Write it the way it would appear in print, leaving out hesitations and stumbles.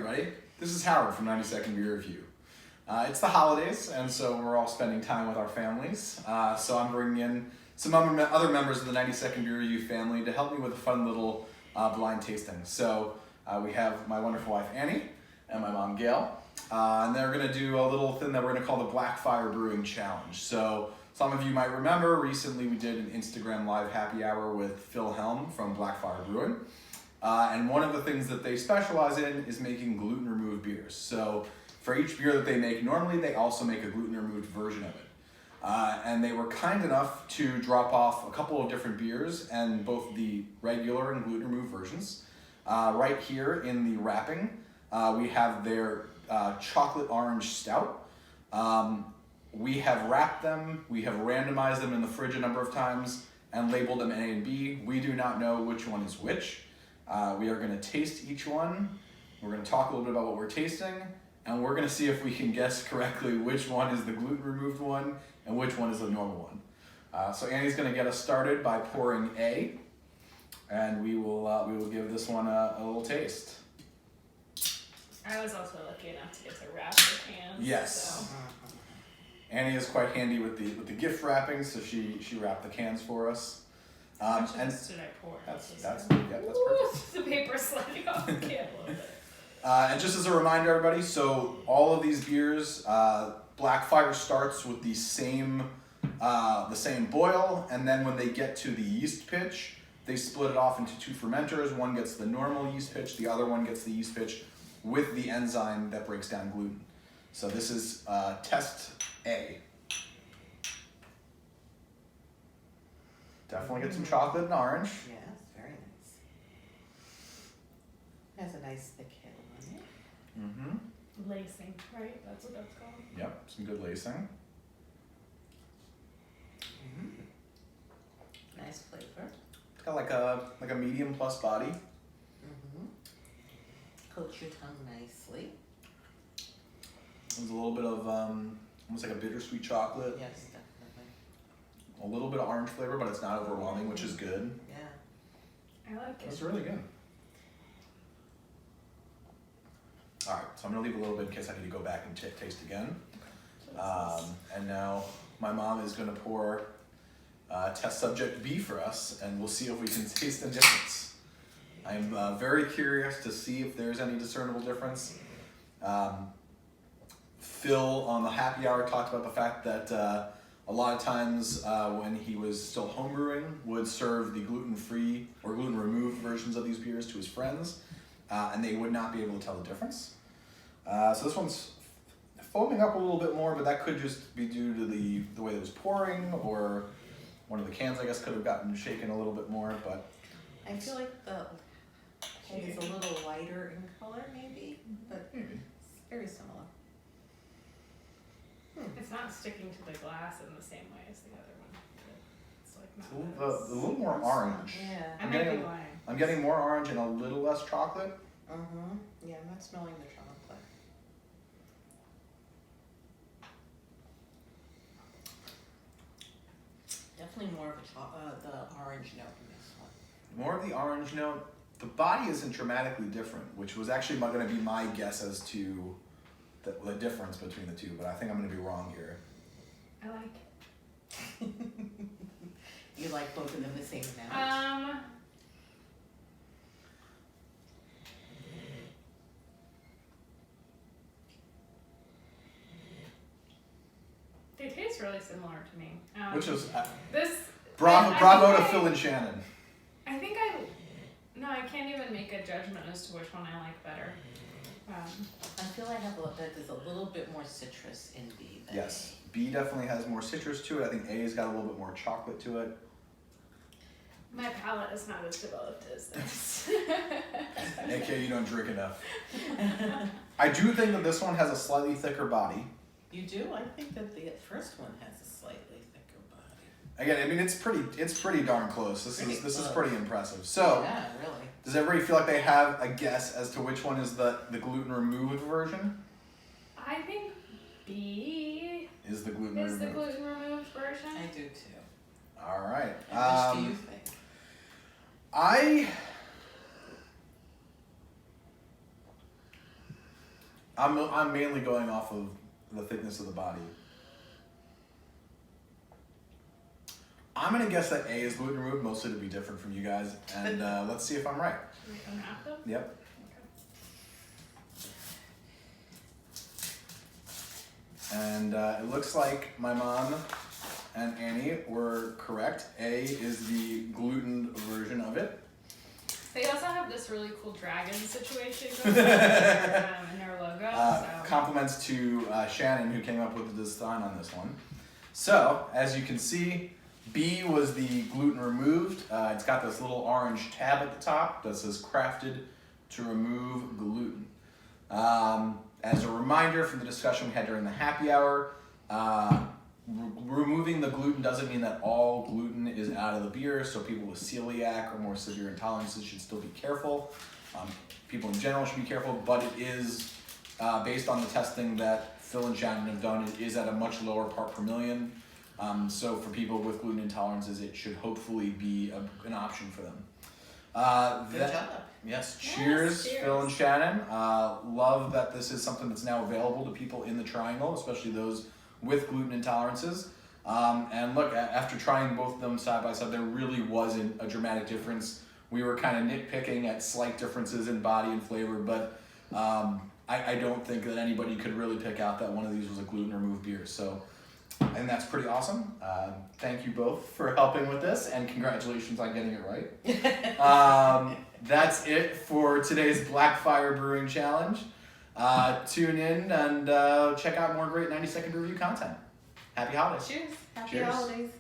everybody. This is Howard from 90 Second Beer Review. It's the holidays, and so we're all spending time with our families. So I'm bringing in some other members of the 90 Second Beer Review family to help me with a fun little blind tasting. So we have my wonderful wife Annie and my mom Gail, and they're going to do a little thing that we're going to call the Blackfire Brewing Challenge. So some of you might remember recently we did an Instagram live happy hour with Phil Helm from Blackfire Brewing. And one of the things that they specialize in is making gluten-removed beers. So for each beer that they make normally, they also make a gluten-removed version of it. And they were kind enough to drop off a couple of different beers and both the regular and gluten-removed versions. Right here in the wrapping, we have their chocolate orange stout. We have wrapped them, we have randomized them in the fridge a number of times and labeled them A and B. We do not know which one is which. We are going to taste each one. We're going to talk a little bit about what we're tasting, and we're going to see if we can guess correctly which one is the gluten-removed one and which one is the normal one. So Annie's going to get us started by pouring A, and we will give this one a little taste. I was also lucky enough to get to wrap the cans. Yes. So. Annie is quite handy with the gift wrapping, so she wrapped the cans for us. How much of this did I pour? That's perfect. The paper sliding off the can a little bit. And just as a reminder, everybody, so all of these beers, Blackfire starts with the same boil, and then when they get to the yeast pitch, they split it off into two fermenters. One gets the normal yeast pitch, the other one gets the yeast pitch with the enzyme that breaks down gluten. So this is test A. Definitely get some chocolate and orange. Yes, very nice. Has a nice thick head on it. Mm-hmm. Lacing, right? That's what that's called. Yep, some good lacing. Nice flavor. It's got like a medium plus body. Coats your tongue nicely. There's a little bit of almost like a bittersweet chocolate. Yes, definitely. A little bit of orange flavor, but it's not overwhelming, which is good. Yeah. I like it. It's really good. All right, so I'm gonna leave a little bit in case I need to go back and taste again. And now my mom is gonna pour test subject B for us, and we'll see if we can taste the difference. I'm very curious to see if there's any discernible difference. Phil on the happy hour talked about the fact that a lot of times when he was still homebrewing, would serve the gluten-free or gluten-removed versions of these beers to his friends, and they would not be able to tell the difference. So this one's foaming up a little bit more, but that could just be due to the way it was pouring, or one of the cans, I guess, could have gotten shaken a little bit more, but... I feel like the head is a little lighter in color, maybe, but it's very similar. It's not sticking to the glass in the same way as the other one. It's like not It's a little more orange. Yeah. I might be lying. I'm getting more orange and a little less chocolate. Yeah, I'm not smelling the chocolate. Definitely more of the orange note in this one. More of the orange note. The body isn't dramatically different, which was actually going to be my guess as to the difference between the two, but I think I'm going to be wrong here. I like it. You like both of them the same amount? They taste really similar to me. Which is this. bravo to Phil and Shannon. I think I can't even make a judgment as to which one I like better. I feel I have that there's a little bit more citrus in B. Yes, B definitely has more citrus to it. I think A's got a little bit more chocolate to it. My palate is not as developed as this. AK, you don't drink enough. I do think that this one has a slightly thicker body. You do? I think that the first one has a slightly thicker body. Again, I mean it's pretty darn close. This is pretty impressive. So yeah, really. Does everybody feel like they have a guess as to which one is the gluten-removed version? I think B is the gluten-removed version. I do too. All right. And which do you think? I'm mainly going off of the thickness of the body. I'm gonna guess that A is gluten removed, mostly to be different from you guys, and let's see if I'm right. Should we unwrap them? Yep. And it looks like my mom and Annie were correct. A is the gluten version of it. They also have this really cool dragon situation going on in their logo. So. Compliments to Shannon, who came up with the design on this one. So, as you can see, B was the gluten removed. It's got this little orange tab at the top that says crafted to remove gluten. As a reminder from the discussion we had during the happy hour, removing the gluten doesn't mean that all gluten is out of the beer, so people with celiac or more severe intolerances should still be careful. People in general should be careful, but it is, based on the testing that Phil and Shannon have done, it is at a much lower part per million. So for people with gluten intolerances, it should hopefully be an option for them. Good job. Yes, cheers, cheers, Phil and Shannon. Love that this is something that's now available to people in the triangle, especially those with gluten intolerances. And look, after trying both of them side by side, there really wasn't a dramatic difference. We were kind of nitpicking at slight differences in body and flavor, but I don't think that anybody could really pick out that one of these was a gluten-removed beer. So, and that's pretty awesome. Thank you both for helping with this, and congratulations on getting it right. That's it for today's Blackfire Brewing Challenge. Tune in and check out more great 90-second review content. Happy holidays. Cheers. Happy Cheers. holidays.